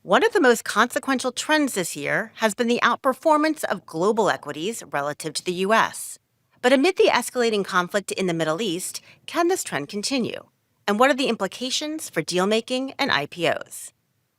One of the most consequential trends this year has been the outperformance of global equities relative to the US. But amid the escalating conflict in the Middle East, can this trend continue? And what are the implications for deal making and IPOs?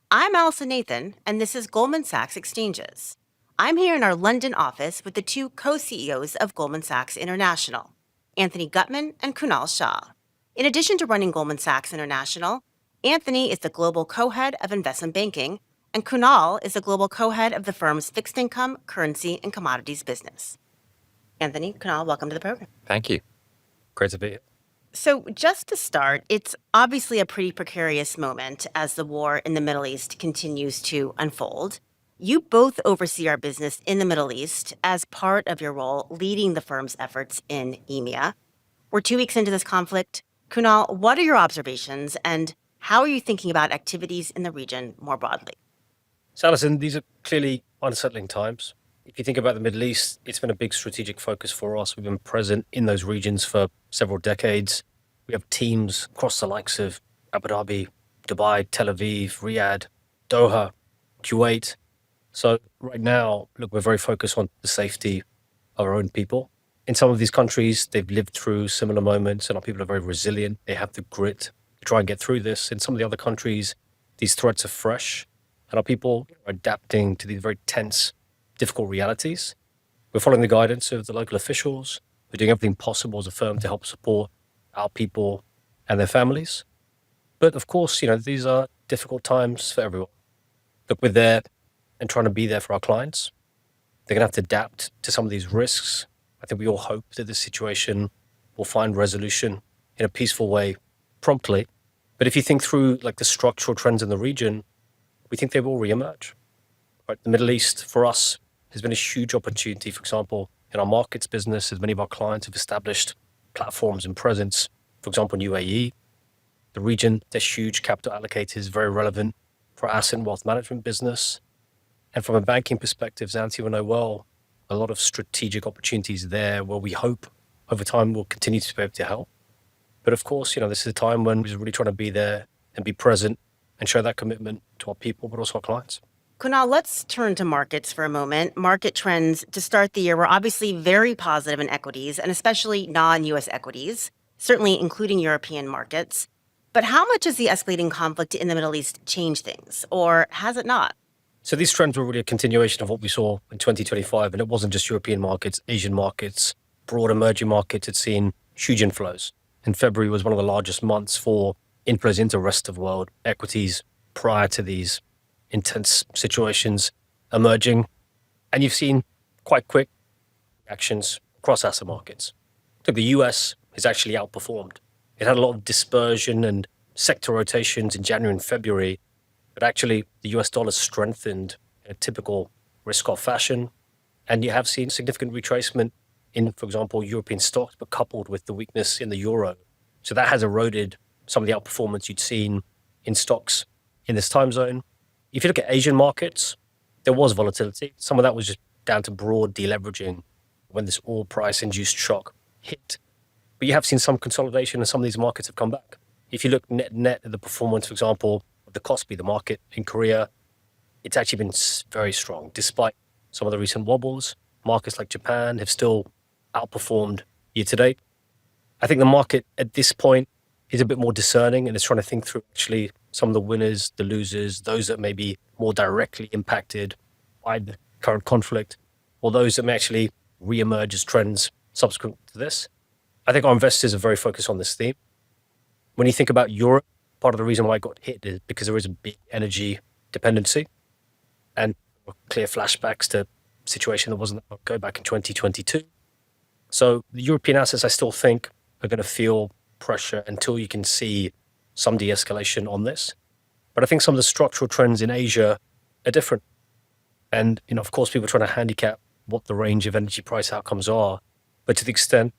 I'm Allison Nathan, and this is Goldman Sachs Exchanges. I'm here in our London office with the two co CEOs of Goldman Sachs International, Anthony Gutman and Kunal Shah. In addition to running Goldman Sachs International, Anthony is the global co head of investment banking, and Kunal is the global co head of the firm's fixed income, currency, and commodities business. Anthony, Kunal, welcome to the program. Thank you. Great to be here. So, just to start, it's obviously a pretty precarious moment as the war in the Middle East continues to unfold. You both oversee our business in the Middle East as part of your role leading the firm's efforts in EMEA. We're 2 weeks into this conflict. Kunal, what are your observations and how are you thinking about activities in the region more broadly? So, Alison, these are clearly unsettling times. If you think about the Middle East, it's been a big strategic focus for us. We've been present in those regions for several decades. We have teams across the likes of Abu Dhabi, Dubai, Tel Aviv, Riyadh, Doha, Kuwait. So right now, look, we're very focused on the safety of our own people. In some of these countries, they've lived through similar moments and our people are very resilient. They have the grit to try and get through this. In some of the other countries, these threats are fresh and our people are adapting to these very tense, difficult realities. We're following the guidance of the local officials. We're doing everything possible as a firm to help support our people and their families. But of course, these are difficult times for everyone. Look, we're there and trying to be there for our clients. They're going to have to adapt to some of these risks. I think we all hope that this situation will find resolution in a peaceful way promptly. But if you think through the structural trends in the region, we think they will reemerge. Right? The Middle East, for us, has been a huge opportunity. For example, in our markets business, as many of our clients have established platforms and presence, for example, in UAE, the region, there's huge capital allocators, very relevant for our asset and wealth management business. And from a banking perspective, as Anthony will know well, a lot of strategic opportunities there where we hope over time we'll continue to be able to help. But of course, this is a time when we're really trying to be there and be present and show that commitment to our people, but also our clients. Kunal, let's turn to markets for a moment. Market trends to start the year were obviously very positive in equities, and especially non-US equities, certainly including European markets. But how much has the escalating conflict in the Middle East changed things, or has it not? So these trends were really a continuation of what we saw in 2025, and it wasn't just European markets, Asian markets, broad emerging markets had seen huge inflows. And February was one of the largest months for inflows into the rest of the world equities prior to these intense situations emerging. And you've seen quite quick actions across asset markets. So the US has actually outperformed. It had a lot of dispersion and sector rotations in January and February, but actually the US dollar strengthened in a typical risk-off fashion. And you have seen significant retracement in, for example, European stocks, but coupled with the weakness in the euro. So that has eroded some of the outperformance you'd seen in stocks in this time zone. If you look at Asian markets, there was volatility. Some of that was just down to broad deleveraging when this oil price-induced shock hit. But you have seen some consolidation and some of these markets have come back. If you look net at the performance, for example, of the Kospi, the market in Korea, it's actually been very strong. Despite some of the recent wobbles, markets like Japan have still outperformed year to date. I think the market at this point is a bit more discerning and is trying to think through actually some of the winners, the losers, those that may be more directly impacted by the current conflict, or those that may actually re-emerge as trends subsequent to this. I think our investors are very focused on this theme. When you think about Europe, part of the reason why it got hit is because there is a big energy dependency and clear flashbacks to a situation that wasn't go back in 2022. So the European assets, I still think, are going to feel pressure until you can see some de-escalation on this. But I think some of the structural trends in Asia are different. And, of course, people are trying to handicap what the range of energy price outcomes are. But to the extent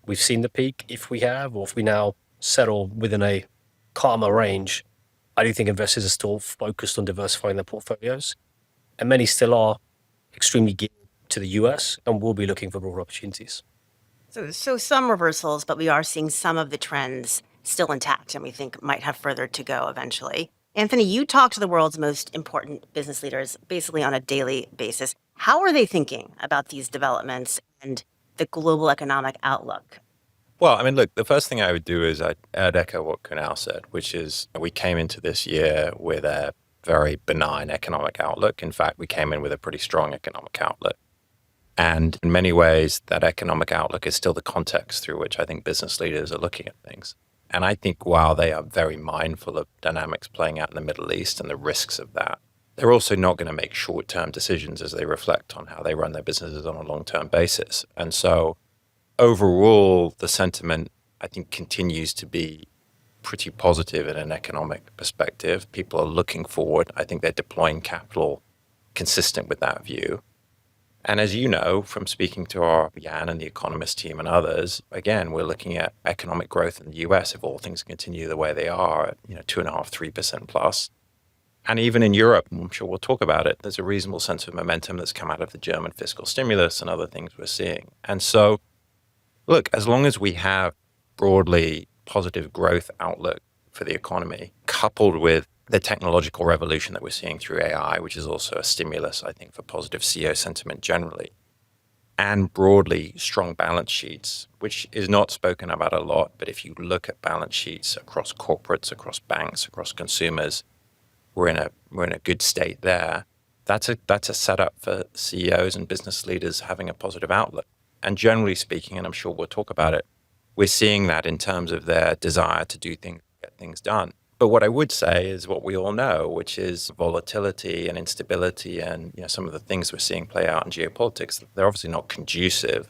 we've seen the peak, if we have, or if we now settle within a calmer range, I do think investors are still focused on diversifying their portfolios. And many still are extremely geared to the US and will be looking for broader opportunities. So some reversals, but we are seeing some of the trends still intact and we think might have further to go eventually. Anthony, you talk to the world's most important business leaders basically on a daily basis. How are they thinking about these developments and the global economic outlook? Well, I mean, look, the first thing I would do is I'd echo what Kunal said, which is we came into this year with a very benign economic outlook. In fact, we came in with a pretty strong economic outlook. And in many ways, that economic outlook is still the context through which I think business leaders are looking at things. And I think while they are very mindful of dynamics playing out in the Middle East and the risks of that, they're also not going to make short-term decisions as they reflect on how they run their businesses on a long-term basis. And so overall, the sentiment, I think, continues to be pretty positive in an economic perspective. People are looking forward. I think they're deploying capital consistent with that view. And as you know, from speaking to our Jan and the economist team and others, again, we're looking at economic growth in the US if all things continue the way they are at 2.5%, 3% plus. And even in Europe, I'm sure we'll talk about it, there's a reasonable sense of momentum that's come out of the German fiscal stimulus and other things we're seeing. And so, look, as long as we have broadly positive growth outlook for the economy, coupled with the technological revolution that we're seeing through AI, which is also a stimulus, I think, for positive CEO sentiment generally, and broadly strong balance sheets, which is not spoken about a lot, but if you look at balance sheets across corporates, across banks, across consumers, we're in a good state there. That's a setup for CEOs and business leaders having a positive outlook. And generally speaking, and I'm sure we'll talk about it, we're seeing that in terms of their desire to do things, get things done. But what I would say is what we all know, which is volatility and instability and some of the things we're seeing play out in geopolitics, they're obviously not conducive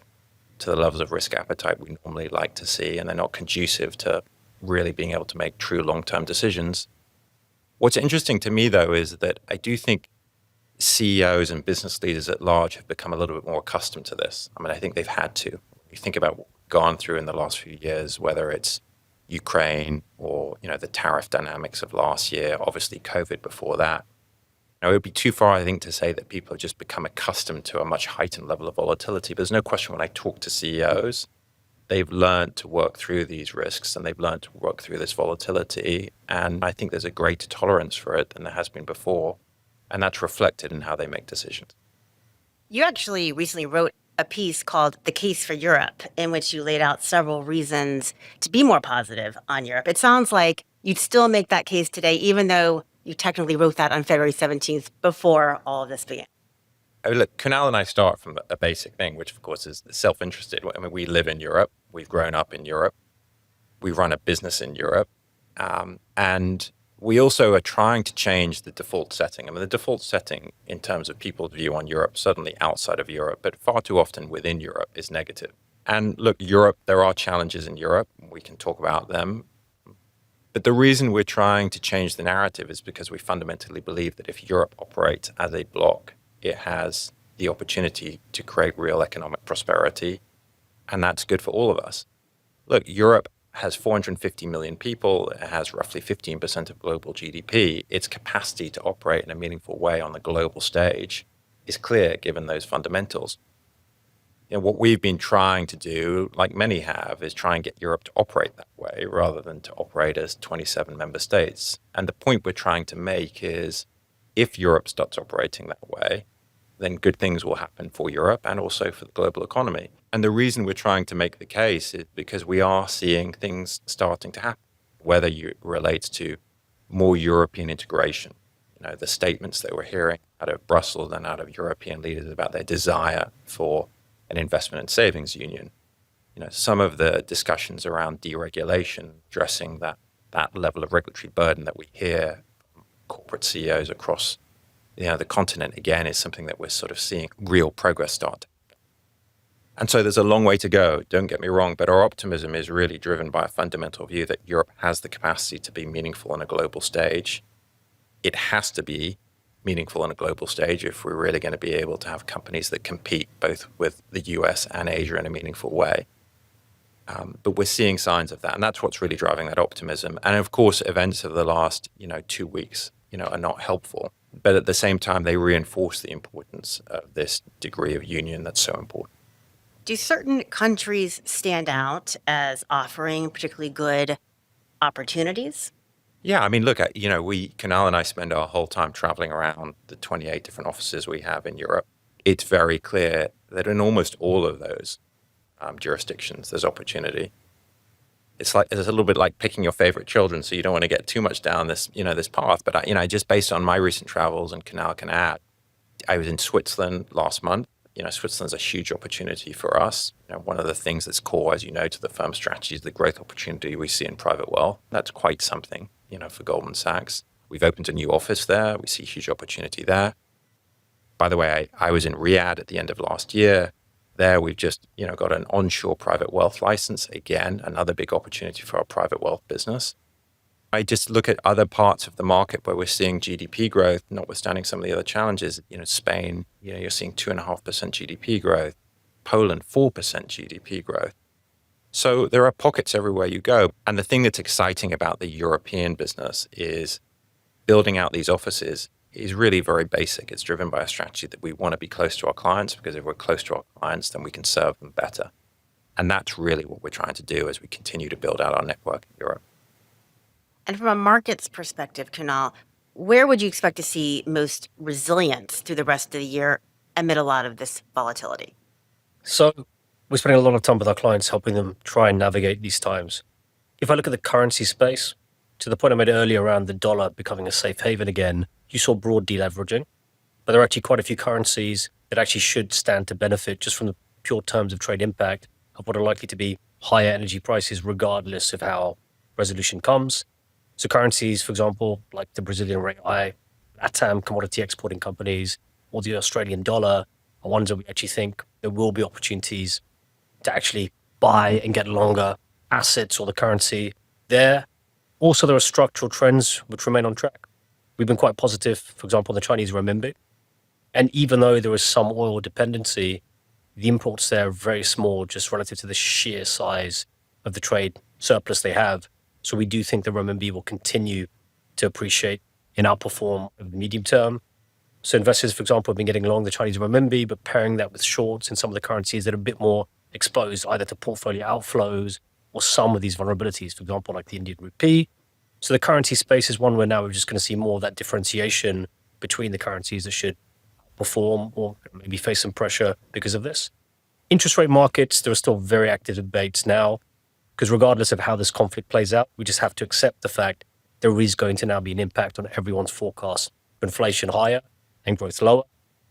to the levels of risk appetite we normally like to see, and they're not conducive to really being able to make true long-term decisions. What's interesting to me, though, is that I do think CEOs and business leaders at large have become a little bit more accustomed to this. I mean, I think they've had to. You think about what we've gone through in the last few years, whether it's Ukraine or, the tariff dynamics of last year, obviously COVID before that. It would be too far, I think, to say that people have just become accustomed to a much heightened level of volatility. But there's no question when I talk to CEOs, they've learned to work through these risks and they've learned to work through this volatility. And I think there's a greater tolerance for it than there has been before. And that's reflected in how they make decisions. You actually recently wrote a piece called The Case for Europe, in which you laid out several reasons to be more positive on Europe. It sounds like you'd still make that case today, even though you technically wrote that on February 17th before all of this began. Oh, look, Kunal and I start from a basic thing, which of course is self-interested. I mean, we live in Europe. We've grown up in Europe. We run a business in Europe. And we also are trying to change the default setting. I mean, the default setting in terms of people's view on Europe, certainly outside of Europe, but far too often within Europe, is negative. And look, Europe, there are challenges in Europe. We can talk about them. But the reason we're trying to change the narrative is because we fundamentally believe that if Europe operates as a bloc, it has the opportunity to create real economic prosperity. And that's good for all of us. Look, Europe has 450 million people. It has roughly 15% of global GDP. Its capacity to operate in a meaningful way on the global stage is clear given those fundamentals. What we've been trying to do, like many have, is try and get Europe to operate that way rather than to operate as 27 member states. And the point we're trying to make is if Europe starts operating that way, then good things will happen for Europe and also for the global economy. And the reason we're trying to make the case is because we are seeing things starting to happen, whether it relates to more European integration. The statements that we're hearing out of Brussels and out of European leaders about their desire for an investment and savings union. Some of the discussions around deregulation, addressing that level of regulatory burden that we hear from corporate CEOs across the continent, again, is something that we're sort of seeing real progress start. And so there's a long way to go, don't get me wrong, but our optimism is really driven by a fundamental view that Europe has the capacity to be meaningful on a global stage. It has to be meaningful on a global stage if we're really going to be able to have companies that compete both with the US and Asia in a meaningful way. But we're seeing signs of that, and that's what's really driving that optimism. And of course, events of the last 2 weeks are not helpful. But at the same time, they reinforce the importance of this degree of union that's so important. Do certain countries stand out as offering particularly good opportunities? Yeah, I mean, look, Kunal and I spend our whole time traveling around the 28 different offices we have in Europe. It's very clear that in almost all of those jurisdictions, there's opportunity. It's a little bit like picking your favorite children, so you don't want to get too much down this path. But just based on my recent travels, and Kunal can add, I was in Switzerland last month. Switzerland's a huge opportunity for us. One of the things that's core, as you know, to the firm strategy is the growth opportunity we see in private wealth. That's quite something, for Goldman Sachs. We've opened a new office there. We see huge opportunity there. By the way, I was in Riyadh at the end of last year. There, we've just, got an onshore private wealth license. Again, another big opportunity for our private wealth business. I just look at other parts of the market where we're seeing GDP growth, notwithstanding some of the other challenges. Spain, you're seeing 2.5% GDP growth. Poland, 4% GDP growth. So there are pockets everywhere you go. And the thing that's exciting about the European business is building out these offices is really very basic. It's driven by a strategy that we want to be close to our clients, because if we're close to our clients, then we can serve them better. And that's really what we're trying to do as we continue to build out our network in Europe. And from a markets perspective, Kunal, where would you expect to see most resilience through the rest of the year amid a lot of this volatility? So we're spending a lot of time with our clients helping them try and navigate these times. If I look at the currency space, to the point I made earlier around the dollar becoming a safe haven again, you saw broad deleveraging, but there are actually quite a few currencies that actually should stand to benefit just from the pure terms of trade impact of what are likely to be higher energy prices regardless of how resolution comes. So currencies, for example, like the Brazilian real, LATAM commodity exporting companies, or the Australian dollar are ones that we actually think there will be opportunities to actually buy and get longer assets or the currency there. Also, there are structural trends which remain on track. We've been quite positive, for example, on the Chinese renminbi. And even though there is some oil dependency, the imports there are very small just relative to the sheer size of the trade surplus they have. So we do think the renminbi will continue to appreciate and outperform over the medium term. So investors, for example, have been getting long the Chinese renminbi, but pairing that with shorts in some of the currencies that are a bit more exposed either to portfolio outflows or some of these vulnerabilities, for example, like the Indian rupee. So the currency space is one where now we're just going to see more of that differentiation between the currencies that should perform or maybe face some pressure because of this. Interest rate markets, there are still very active debates now, because regardless of how this conflict plays out, we just have to accept the fact there is going to now be an impact on everyone's forecast of inflation higher and growth lower.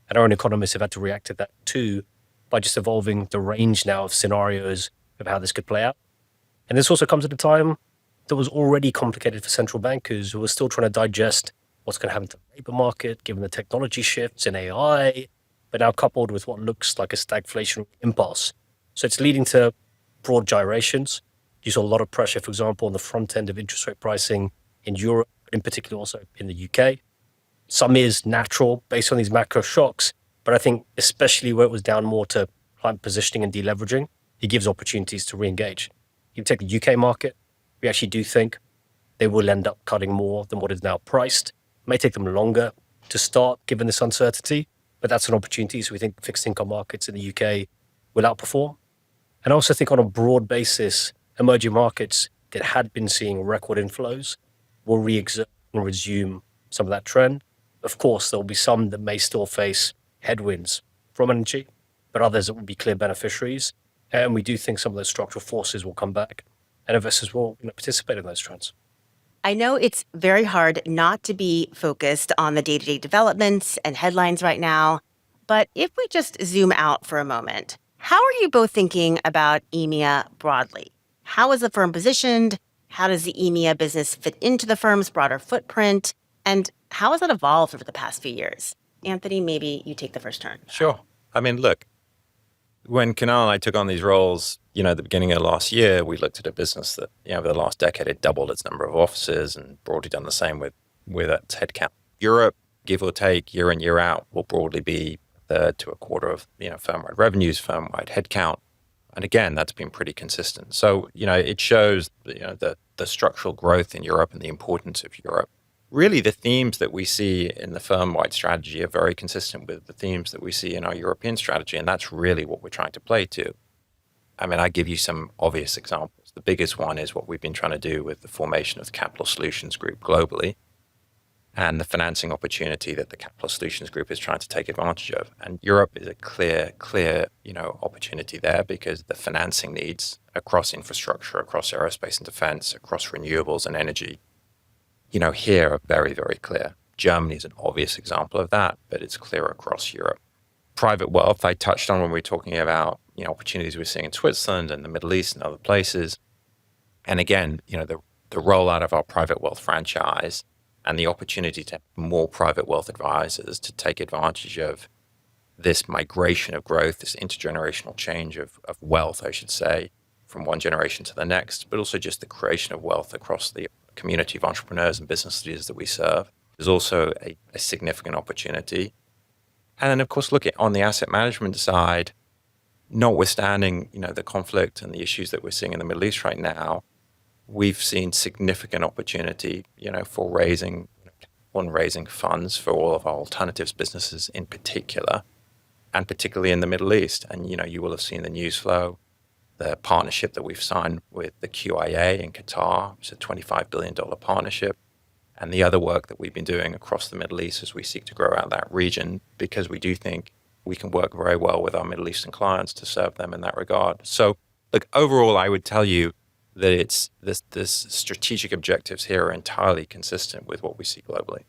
And our own economists have had to react to that too by just evolving the range now of scenarios of how this could play out. And this also comes at a time that was already complicated for central bankers who were still trying to digest what's going to happen to the labor market, given the technology shifts in AI, but now coupled with what looks like a stagflation impulse. So it's leading to broad gyrations. You saw a lot of pressure, for example, on the front end of interest rate pricing in Europe, in particular also in the UK. Some is natural based on these macro shocks, but I think especially where it was down more to client positioning and deleveraging, it gives opportunities to re-engage. You take the UK market, we actually do think they will end up cutting more than what is now priced. It may take them longer to start given this uncertainty, but that's an opportunity. So we think fixed income markets in the UK will outperform. And I also think on a broad basis, emerging markets that had been seeing record inflows will re-exert and resume some of that trend. Of course, there'll be some that may still face headwinds from energy, but others that will be clear beneficiaries. And we do think some of those structural forces will come back and investors will participate in those trends. I know it's very hard not to be focused on the day-to-day developments and headlines right now, but if we just zoom out for a moment, how are you both thinking about EMEA broadly? How is the firm positioned? How does the EMEA business fit into the firm's broader footprint? And how has that evolved over the past few years? Anthony, maybe you take the first turn. Sure. I mean, look, when Kunal and I took on these roles, at the beginning of last year, we looked at a business that, over the last decade, had doubled its number of offices and broadly done the same with its headcount. Europe, give or take, year in, year out, will broadly be a third to a quarter of, firm-wide revenues, firm-wide headcount. And again, that's been pretty consistent. So, it shows, the structural growth in Europe and the importance of Europe. Really, the themes that we see in the firm-wide strategy are very consistent with the themes that we see in our European strategy, and that's really what we're trying to play to. I mean, I give you some obvious examples. The biggest one is what we've been trying to do with the formation of the Capital Solutions Group globally, and the financing opportunity that the Capital Solutions Group is trying to take advantage of. And Europe is a clear, opportunity there, because the financing needs across infrastructure, across aerospace and defense, across renewables and energy, here are very, very clear. Germany is an obvious example of that, but it's clear across Europe. Private wealth, I touched on when we were talking about, opportunities we're seeing in Switzerland and the Middle East and other places. And again, the rollout of our private wealth franchise and the opportunity to have more private wealth advisors to take advantage of this migration of growth, this intergenerational change of wealth, I should say, from one generation to the next, but also just the creation of wealth across the community of entrepreneurs and business leaders that we serve is also a significant opportunity. And then, of course, look at on the asset management side, notwithstanding, the conflict and the issues that we're seeing in the Middle East right now, we've seen significant opportunity, for raising funds for all of our alternatives businesses in particular, and particularly in the Middle East. And, you will have seen the news flow, the partnership that we've signed with the QIA in Qatar. It's a $25 billion partnership. And the other work that we've been doing across the Middle East as we seek to grow out that region, because we do think we can work very well with our Middle Eastern clients to serve them in that regard. So, look, overall, I would tell you that it's this strategic objectives here are entirely consistent with what we see globally.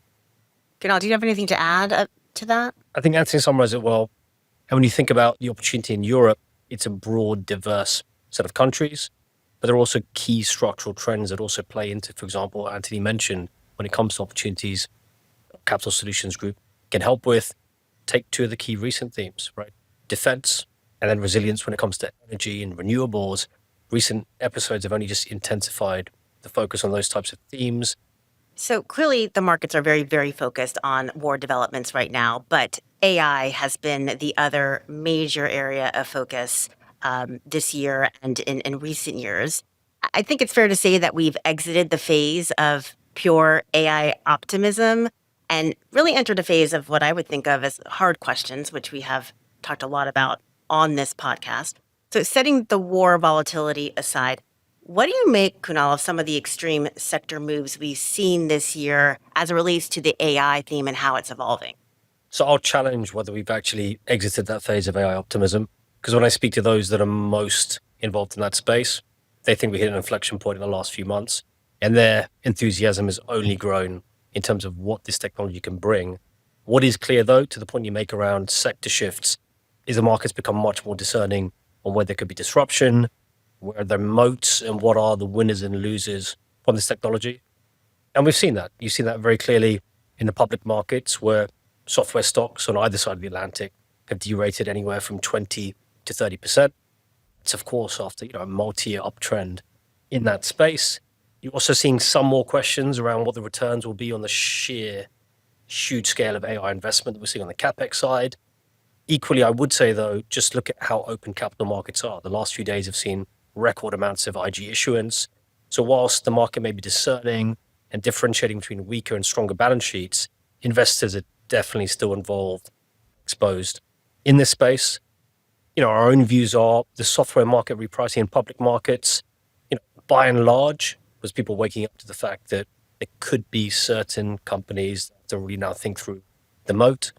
Kunal, do you have anything to add to that? I think Anthony summarized it well. And when you think about the opportunity in Europe, it's a broad, diverse set of countries, but there are also key structural trends that also play into, for example, Anthony mentioned, when it comes to opportunities, Capital Solutions Group can help with. Take two of the key recent themes, right? Defense and then resilience when it comes to energy and renewables. Recent episodes have only just intensified the focus on those types of themes. So clearly the markets are very, very focused on war developments right now, but AI has been the other major area of focus this year and in recent years. I think it's fair to say that we've exited the phase of pure AI optimism and really entered a phase of what I would think of as hard questions, which we have talked a lot about on this podcast. So setting the war volatility aside, what do you make, Kunal, of some of the extreme sector moves we've seen this year as it relates to the AI theme and how it's evolving? So I'll challenge whether we've actually exited that phase of AI optimism, because when I speak to those that are most involved in that space, they think we hit an inflection point in the last few months, and their enthusiasm has only grown in terms of what this technology can bring. What is clear, though, to the point you make around sector shifts, is the markets become much more discerning on where there could be disruption, where there are moats, and what are the winners and losers from this technology. And we've seen that. You've seen that very clearly in the public markets, where software stocks on either side of the Atlantic have derated anywhere from 20 to 30%. It's, of course, after a multi-year uptrend in that space. You're also seeing some more questions around what the returns will be on the sheer huge scale of AI investment that we're seeing on the CapEx side. Equally, I would say, though, just look at how open capital markets are. The last few days have seen record amounts of IG issuance. So whilst the market may be discerning and differentiating between weaker and stronger balance sheets, investors are definitely still involved, exposed in this space. Our own views are the software market repricing in public markets, by and large, was people waking up to the fact that there could be certain companies that really now think through the moat,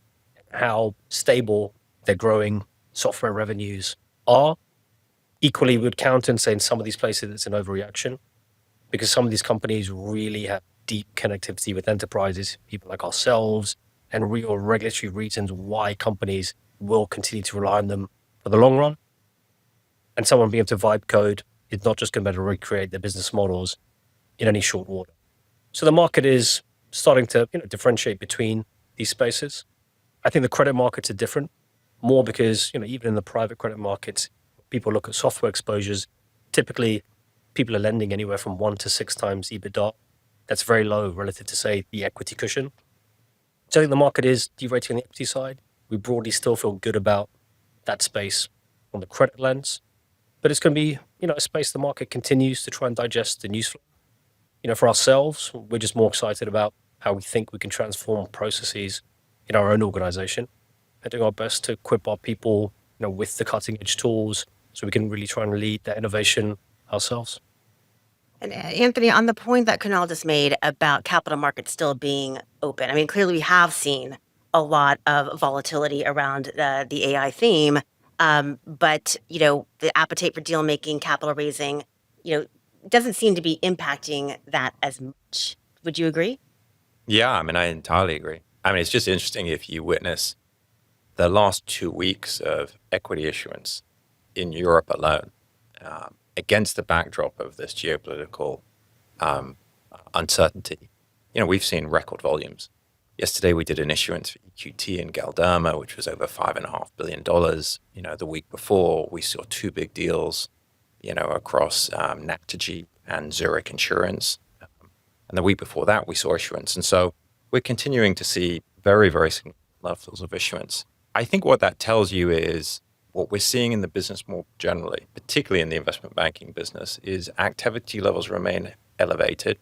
how stable their growing software revenues are. Equally, we would counter and say in some of these places it's an overreaction, because some of these companies really have deep connectivity with enterprises, people like ourselves, and real regulatory reasons why companies will continue to rely on them for the long run. And someone being able to vibe code is not just going to be able to recreate their business models in any short order. So the market is starting to differentiate between these spaces. I think the credit markets are different, more because even in the private credit markets, people look at software exposures. Typically, people are lending anywhere from 1 to 6 times EBITDA. That's very low relative to, say, the equity cushion. So I think the market is derating on the equity side. We broadly still feel good about that space on the credit lens, but it's going to be a space the market continues to try and digest the news flow. For ourselves, we're just more excited about how we think we can transform processes in our own organization and doing our best to equip our people with the cutting edge tools so we can really try and lead that innovation ourselves. And Anthony, on the point that Kunal just made about capital markets still being open, I mean, clearly we have seen a lot of volatility around the AI theme, but the appetite for deal making, capital raising, you know, doesn't seem to be impacting that as much. Would you agree? Yeah, I mean, I entirely agree. I mean, it's just interesting if you witness the last 2 weeks of equity issuance in Europe alone, against the backdrop of this geopolitical uncertainty. We've seen record volumes. Yesterday, we did an issuance for EQT and Galderma, which was over $5.5 billion. The week before, we saw two big deals, across Naturgy and Zurich Insurance. And the week before that, we saw issuance. And so we're continuing to see very, very significant levels of issuance. I think what that tells you is what we're seeing in the business more generally, particularly in the investment banking business, is activity levels remain elevated.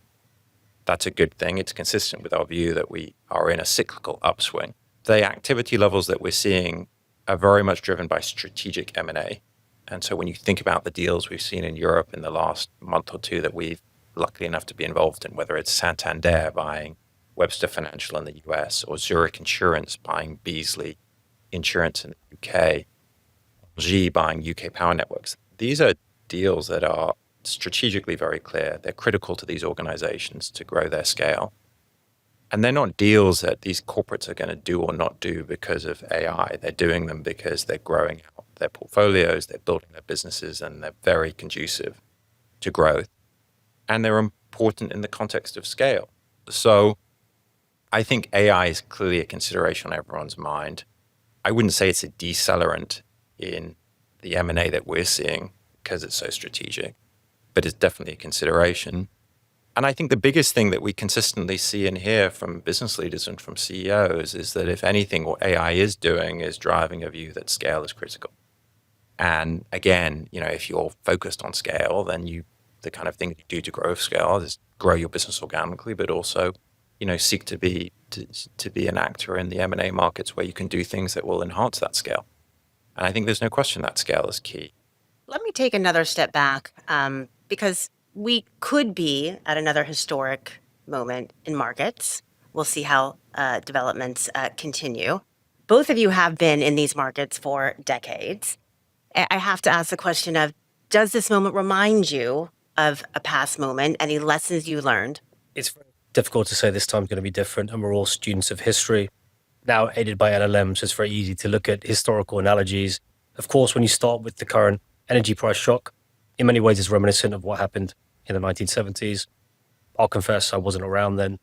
That's a good thing. It's consistent with our view that we are in a cyclical upswing. The activity levels that we're seeing are very much driven by strategic M&A. And so when you think about the deals we've seen in Europe in the last month or two that we've lucky enough to be involved in, whether it's Santander buying Webster Financial in the US or Zurich Insurance buying Beazley Insurance in the UK, G buying UK Power Networks. These are deals that are strategically very clear. They're critical to these organizations to grow their scale. And they're not deals that these corporates are going to do or not do because of AI. They're doing them because they're growing out their portfolios, they're building their businesses, and they're very conducive to growth. And they're important in the context of scale. So I think AI is clearly a consideration on everyone's mind. I wouldn't say it's a decelerant in the M&A that we're seeing because it's so strategic, but it's definitely a consideration. And I think the biggest thing that we consistently see and hear from business leaders and from CEOs is that if anything, what AI is doing is driving a view that scale is critical. And again, if you're focused on scale, then the kind of thing that you do to grow scale is grow your business organically, but also, seek to be an actor in the M&A markets where you can do things that will enhance that scale. And I think there's no question that scale is key. Let me take another step back because we could be at another historic moment in markets. We'll see how developments continue. Both of you have been in these markets for decades. I have to ask the question of, does this moment remind you of a past moment? Any lessons you learned? It's very difficult to say this time's going to be different, and we're all students of history. Now, aided by LLMs, it's very easy to look at historical analogies. Of course, when you start with the current energy price shock, in many ways it's reminiscent of what happened in the 1970s. I'll confess I wasn't around then.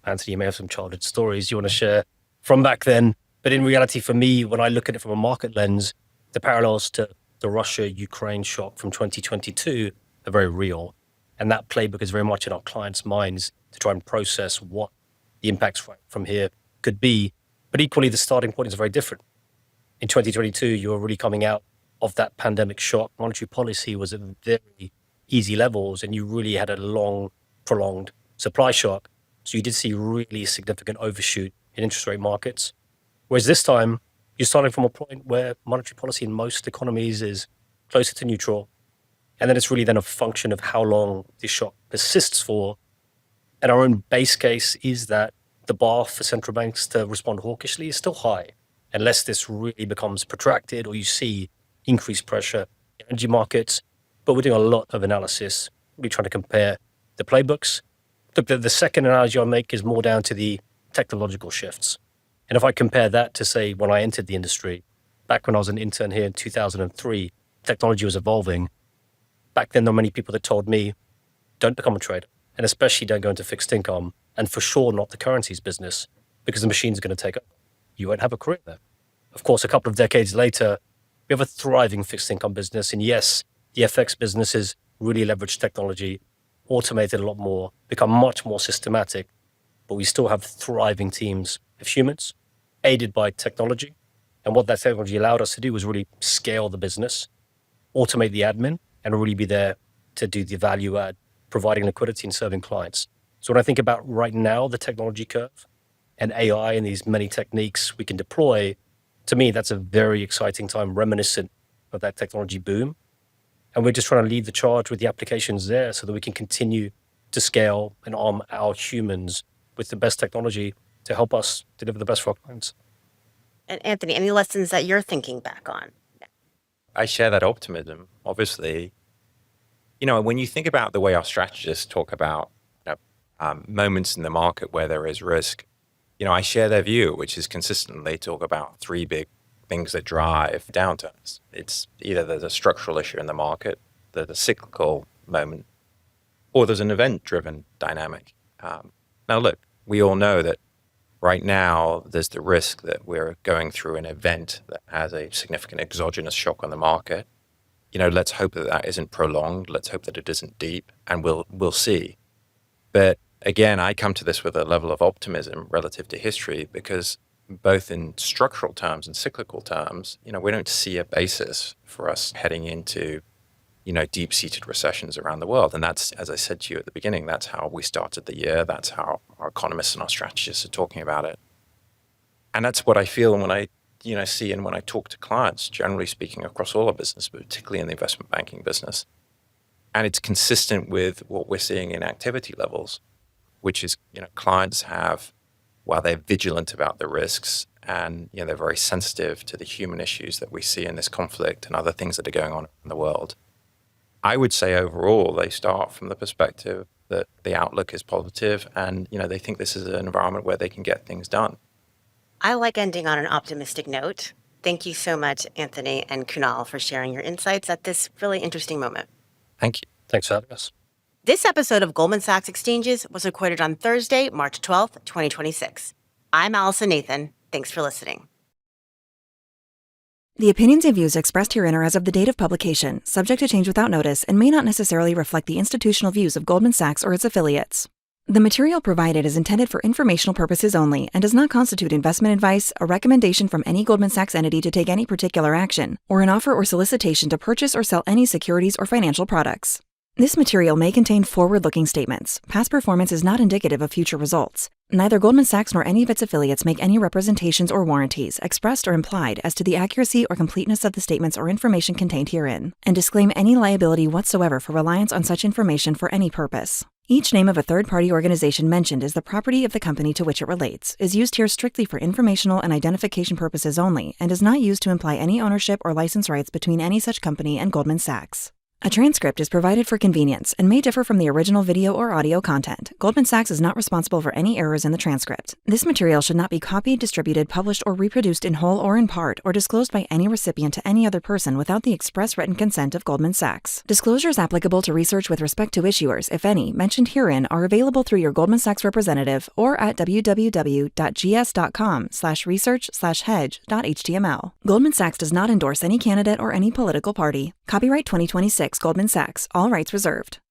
Anthony, you may have some childhood stories you want to share from back then. But in reality, for me, when I look at it from a market lens, the parallels to the Russia-Ukraine shock from 2022 are very real. And that playbook is very much in our clients' minds to try and process what the impacts from here could be. But equally, the starting point is very different. In 2022, you were really coming out of that pandemic shock. Monetary policy was at very easy levels, and you really had a long, prolonged supply shock. So you did see really significant overshoot in interest rate markets. Whereas this time, you're starting from a point where monetary policy in most economies is closer to neutral. And then it's really then a function of how long this shock persists for. And our own base case is that the bar for central banks to respond hawkishly is still high, unless this really becomes protracted or you see increased pressure in energy markets. But we're doing a lot of analysis. We're trying to compare the playbooks. Look, the second analogy I'll make is more down to the technological shifts. And if I compare that to, say, when I entered the industry, back when I was an intern here in 2003, technology was evolving. Back then, there were many people that told me, don't become a trader, and especially don't go into fixed income, and for sure not the currencies business, because the machine's going to take over. You won't have a career there. Of course, a couple of decades later, we have a thriving fixed income business. And yes, the FX business has really leveraged technology, automated a lot more, become much more systematic, but we still have thriving teams of humans, aided by technology. And what that technology allowed us to do was really scale the business, automate the admin, and really be there to do the value add, providing liquidity and serving clients. So when I think about right now, the technology curve and AI and these many techniques we can deploy, to me, that's a very exciting time reminiscent of that technology boom. And we're just trying to lead the charge with the applications there so that we can continue to scale and arm our humans with the best technology to help us deliver the best for our clients. And Anthony, any lessons that you're thinking back on? I share that optimism. Obviously, when you think about the way our strategists talk about moments in the market where there is risk, I share their view, which is consistently talk about three big things that drive downturns. It's either there's a structural issue in the market, there's a cyclical moment, or there's an event-driven dynamic. Now, look, we all know that right now there's the risk that we're going through an event that has a significant exogenous shock on the market. Let's hope that that isn't prolonged. Let's hope that it isn't deep, and we'll see. But again, I come to this with a level of optimism relative to history because both in structural terms and cyclical terms, we don't see a basis for us heading into, deep-seated recessions around the world. And that's, as I said to you at the beginning, that's how we started the year. That's how our economists and our strategists are talking about it. And that's what I feel when I, see and when I talk to clients, generally speaking, across all our business, but particularly in the investment banking business. And it's consistent with what we're seeing in activity levels, which is, clients have, while they're vigilant about the risks and, they're very sensitive to the human issues that we see in this conflict and other things that are going on in the world, I would say overall, they start from the perspective that the outlook is positive and, they think this is an environment where they can get things done. I like ending on an optimistic note. Thank you so much, Anthony and Kunal, for sharing your insights at this really interesting moment. Thank you. Thanks for having us. This episode of Goldman Sachs Exchanges was recorded on Thursday, March 12th, 2026. I'm Allison Nathan. Thanks for listening. The opinions and views expressed herein are as of the date of publication, subject to change without notice, and may not necessarily reflect the institutional views of Goldman Sachs or its affiliates. The material provided is intended for informational purposes only and does not constitute investment advice, a recommendation from any Goldman Sachs entity to take any particular action, or an offer or solicitation to purchase or sell any securities or financial products. This material may contain forward-looking statements. Past performance is not indicative of future results. Neither Goldman Sachs nor any of its affiliates make any representations or warranties, expressed or implied, as to the accuracy or completeness of the statements or information contained herein, and disclaim any liability whatsoever for reliance on such information for any purpose. Each name of a third-party organization mentioned is the property of the company to which it relates, is used here strictly for informational and identification purposes only, and is not used to imply any ownership or license rights between any such company and Goldman Sachs. A transcript is provided for convenience and may differ from the original video or audio content. Goldman Sachs is not responsible for any errors in the transcript. This material should not be copied, distributed, published, or reproduced in whole or in part, or disclosed by any recipient to any other person without the express written consent of Goldman Sachs. Disclosures applicable to research with respect to issuers, if any, mentioned herein are available through your Goldman Sachs representative or at www.gs.com/research/hedge.html. Goldman Sachs does not endorse any candidate or any political party. Copyright 2026 Goldman Sachs. All rights reserved.